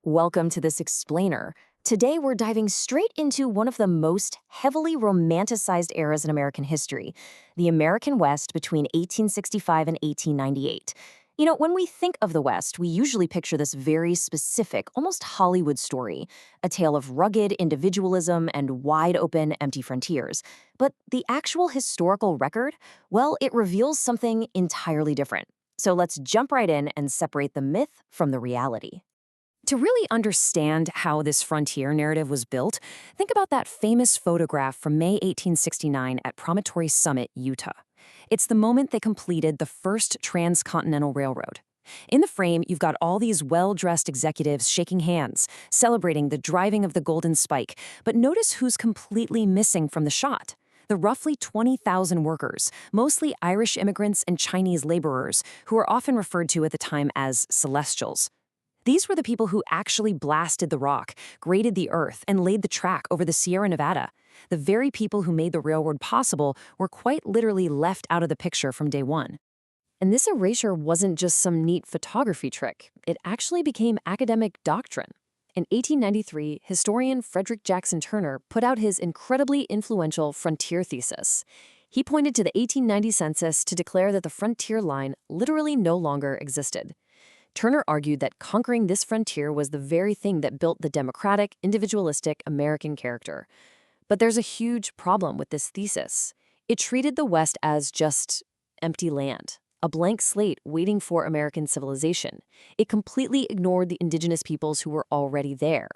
Welcome to this explainer. Today we're diving straight into one of the most heavily romanticized eras in American history, the American West between 1865 and 1898. When we think of the West, we usually picture this very specific, almost Hollywood story, a tale of rugged individualism and wide-open, empty frontiers. But the actual historical record, well, it reveals something entirely different. So let's jump right in and separate the myth from the reality. To really understand how this frontier narrative was built, think about that famous photograph from May 1869 at Promontory Summit, Utah. It's the moment they completed the first transcontinental railroad. In the frame, you've got all these well-dressed executives shaking hands, celebrating the driving of the Golden Spike. But notice who's completely missing from the shot. The roughly 20,000 workers, mostly Irish immigrants and Chinese laborers, who are often referred to at the time as Celestials. These were the people who actually blasted the rock, graded the earth, and laid the track over the Sierra Nevada. The very people who made the railroad possible were quite literally left out of the picture from day one. And this erasure wasn't just some neat photography trick. It actually became academic doctrine. In 1893, historian Frederick Jackson Turner put out his incredibly influential frontier thesis. He pointed to the 1890 census to declare that the frontier line literally no longer existed. Turner argued that conquering this frontier was the very thing that built the democratic, individualistic American character. But there's a huge problem with this thesis. It treated the West as just empty land, a blank slate waiting for American civilization. It completely ignored the indigenous peoples who were already there,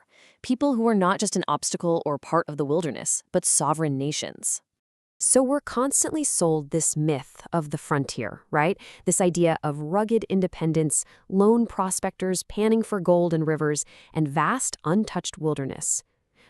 people who were not just an obstacle or part of the wilderness, but sovereign nations. So we're constantly sold this myth of the frontier, right? This idea of rugged independence, lone prospectors panning for gold and rivers, and vast, untouched wilderness.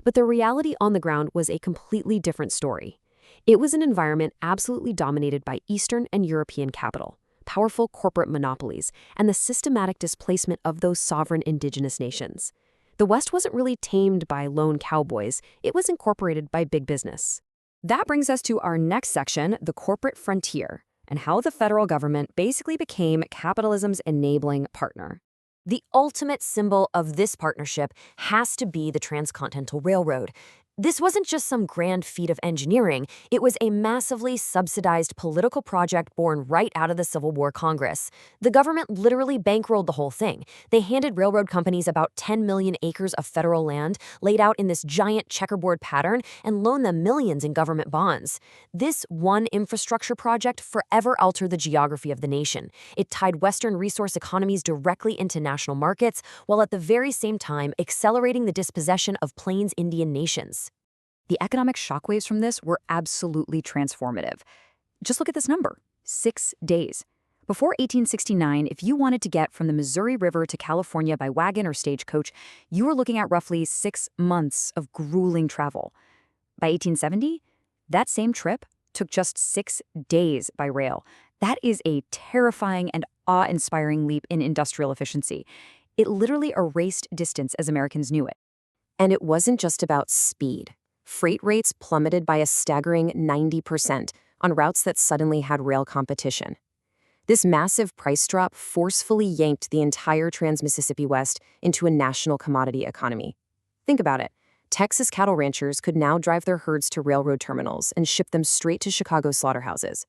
But the reality on the ground was a completely different story. It was an environment absolutely dominated by Eastern and European capital, powerful corporate monopolies, and the systematic displacement of those sovereign indigenous nations. The West wasn't really tamed by lone cowboys, it was incorporated by big business. That brings us to our next section, the corporate frontier, and how the federal government basically became capitalism's enabling partner. The ultimate symbol of this partnership has to be the Transcontinental Railroad. This wasn't just some grand feat of engineering, it was a massively subsidized political project born right out of the Civil War Congress. The government literally bankrolled the whole thing. They handed railroad companies about 10 million acres of federal land, laid out in this giant checkerboard pattern, and loaned them millions in government bonds. This one infrastructure project forever altered the geography of the nation. It tied Western resource economies directly into national markets, while at the very same time accelerating the dispossession of Plains Indian nations. The economic shockwaves from this were absolutely transformative. Just look at this number, 6 days. Before 1869, if you wanted to get from the Missouri River to California by wagon or stagecoach, you were looking at roughly 6 months of grueling travel. By 1870, that same trip took just 6 days by rail. That is a terrifying and awe-inspiring leap in industrial efficiency. It literally erased distance as Americans knew it. And it wasn't just about speed. Freight rates plummeted by a staggering 90% on routes that suddenly had rail competition. This massive price drop forcefully yanked the entire Trans-Mississippi West into a national commodity economy. Think about it. Texas cattle ranchers could now drive their herds to railroad terminals and ship them straight to Chicago slaughterhouses.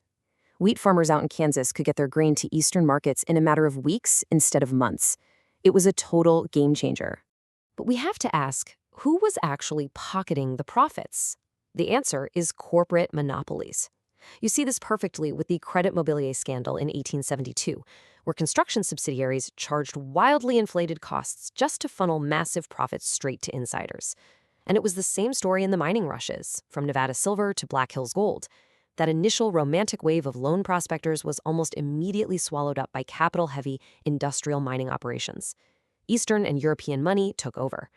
Wheat farmers out in Kansas could get their grain to eastern markets in a matter of weeks instead of months. It was a total game changer. But we have to ask, who was actually pocketing the profits? The answer is corporate monopolies. You see this perfectly with the Credit Mobilier scandal in 1872, where construction subsidiaries charged wildly inflated costs just to funnel massive profits straight to insiders. And it was the same story in the mining rushes, from Nevada silver to Black Hills gold. That initial romantic wave of lone prospectors was almost immediately swallowed up by capital-heavy industrial mining operations. Eastern and European money took over.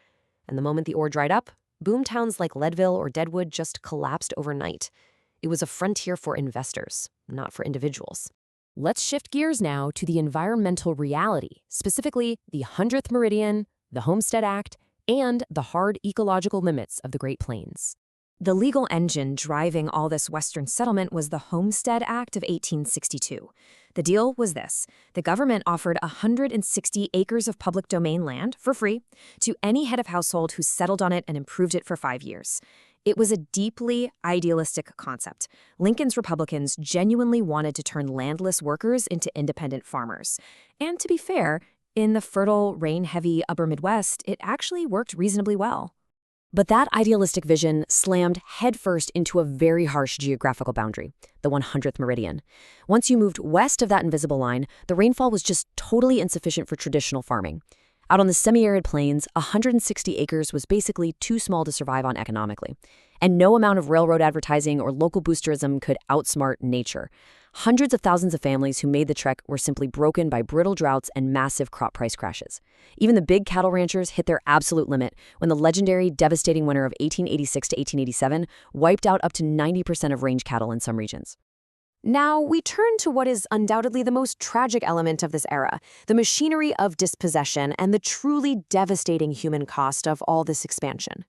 And the moment the ore dried up, boom towns like Leadville or Deadwood just collapsed overnight. It was a frontier for investors, not for individuals. Let's shift gears now to the environmental reality, specifically the 100th Meridian, the Homestead Act, and the hard ecological limits of the Great Plains. The legal engine driving all this Western settlement was the Homestead Act of 1862. The deal was this. The government offered 160 acres of public domain land for free to any head of household who settled on it and improved it for 5 years. It was a deeply idealistic concept. Lincoln's Republicans genuinely wanted to turn landless workers into independent farmers. And to be fair, in the fertile, rain-heavy upper Midwest, it actually worked reasonably well. But that idealistic vision slammed headfirst into a very harsh geographical boundary, the 100th meridian. Once you moved west of that invisible line, the rainfall was just totally insufficient for traditional farming. Out on the semi-arid plains, 160 acres was basically too small to survive on economically. And no amount of railroad advertising or local boosterism could outsmart nature. Hundreds of thousands of families who made the trek were simply broken by brittle droughts and massive crop price crashes. Even the big cattle ranchers hit their absolute limit when the legendary devastating winter of 1886 to 1887 wiped out up to 90% of range cattle in some regions. Now, we turn to what is undoubtedly the most tragic element of this era, the machinery of dispossession and the truly devastating human cost of all this expansion.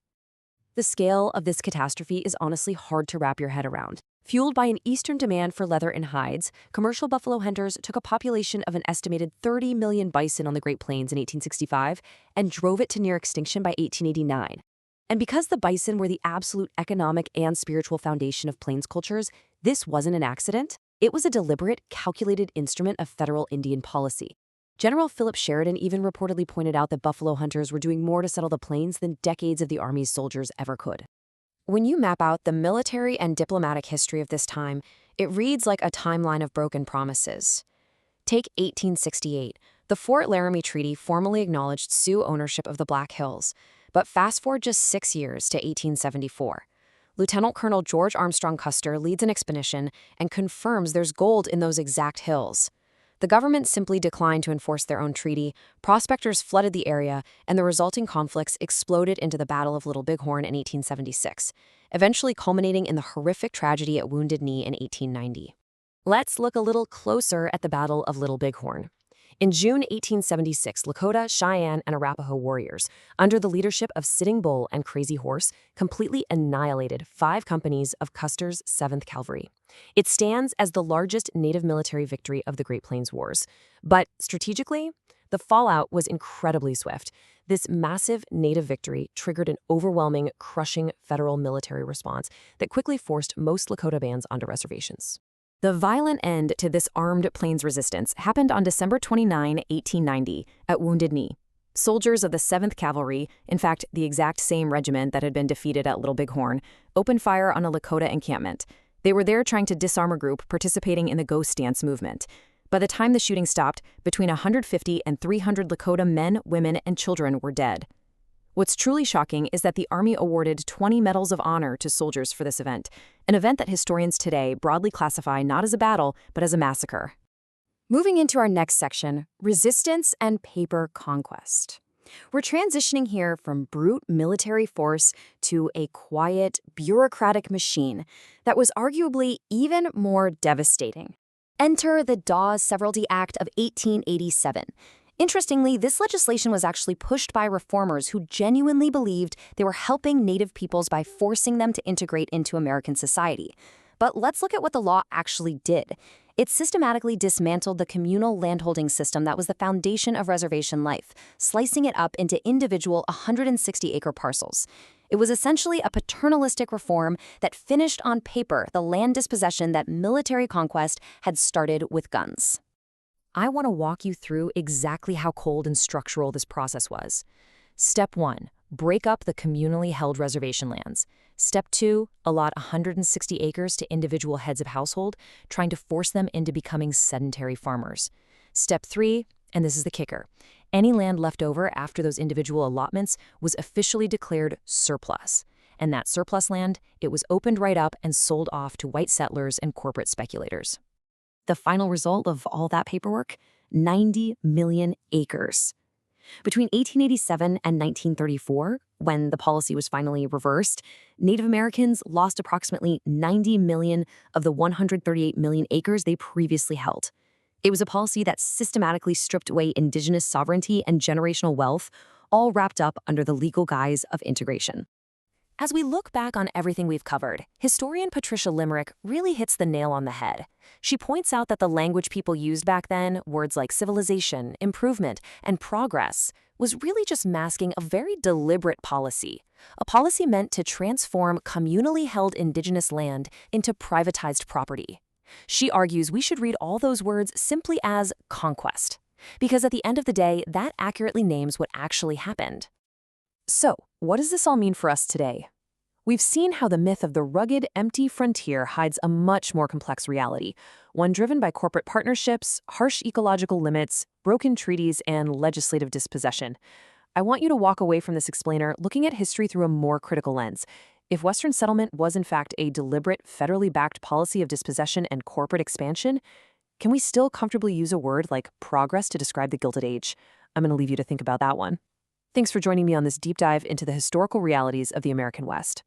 The scale of this catastrophe is honestly hard to wrap your head around. Fueled by an eastern demand for leather and hides, commercial buffalo hunters took a population of an estimated 30 million bison on the Great Plains in 1865 and drove it to near extinction by 1889. And because the bison were the absolute economic and spiritual foundation of plains cultures, this wasn't an accident. It was a deliberate, calculated instrument of federal Indian policy. General Philip Sheridan even reportedly pointed out that buffalo hunters were doing more to settle the plains than decades of the Army's soldiers ever could. When you map out the military and diplomatic history of this time, it reads like a timeline of broken promises. Take 1868. The Fort Laramie Treaty formally acknowledged Sioux ownership of the Black Hills. But fast forward just 6 years to 1874. Lieutenant Colonel George Armstrong Custer leads an expedition and confirms there's gold in those exact hills. The government simply declined to enforce their own treaty, prospectors flooded the area, and the resulting conflicts exploded into the Battle of Little Bighorn in 1876, eventually culminating in the horrific tragedy at Wounded Knee in 1890. Let's look a little closer at the Battle of Little Bighorn. In June 1876, Lakota, Cheyenne, and Arapaho warriors, under the leadership of Sitting Bull and Crazy Horse, completely annihilated 5 companies of Custer's 7th Cavalry. It stands as the largest Native military victory of the Great Plains Wars. But strategically, the fallout was incredibly swift. This massive Native victory triggered an overwhelming, crushing federal military response that quickly forced most Lakota bands onto reservations. The violent end to this armed plains resistance happened on December 29, 1890, at Wounded Knee. Soldiers of the 7th Cavalry, in fact, the exact same regiment that had been defeated at Little Bighorn, opened fire on a Lakota encampment. They were there trying to disarm a group participating in the Ghost Dance movement. By the time the shooting stopped, between 150 and 300 Lakota men, women, and children were dead. What's truly shocking is that the Army awarded 20 Medals of Honor to soldiers for this event, an event that historians today broadly classify not as a battle, but as a massacre. Moving into our next section, resistance and paper conquest. We're transitioning here from brute military force to a quiet, bureaucratic machine that was arguably even more devastating. Enter the Dawes Severalty Act of 1887. Interestingly, this legislation was actually pushed by reformers who genuinely believed they were helping Native peoples by forcing them to integrate into American society. But let's look at what the law actually did. It systematically dismantled the communal landholding system that was the foundation of reservation life, slicing it up into individual 160-acre parcels. It was essentially a paternalistic reform that finished on paper the land dispossession that military conquest had started with guns. I want to walk you through exactly how cold and structural this process was. Step 1, break up the communally held reservation lands. Step 2, allot 160 acres to individual heads of household, trying to force them into becoming sedentary farmers. Step 3, and this is the kicker, any land left over after those individual allotments was officially declared surplus. And that surplus land, it was opened right up and sold off to white settlers and corporate speculators. The final result of all that paperwork? 90 million acres. Between 1887 and 1934, when the policy was finally reversed, Native Americans lost approximately 90 million of the 138 million acres they previously held. It was a policy that systematically stripped away indigenous sovereignty and generational wealth, all wrapped up under the legal guise of integration. As we look back on everything we've covered, historian Patricia Limerick really hits the nail on the head. She points out that the language people used back then, words like civilization, improvement, and progress, was really just masking a very deliberate policy. A policy meant to transform communally held indigenous land into privatized property. She argues we should read all those words simply as conquest, because at the end of the day, that accurately names what actually happened. So, what does this all mean for us today? We've seen how the myth of the rugged, empty frontier hides a much more complex reality, one driven by corporate partnerships, harsh ecological limits, broken treaties, and legislative dispossession. I want you to walk away from this explainer looking at history through a more critical lens. If Western settlement was in fact a deliberate, federally backed policy of dispossession and corporate expansion, can we still comfortably use a word like progress to describe the Gilded Age? I'm going to leave you to think about that one. Thanks for joining me on this deep dive into the historical realities of the American West.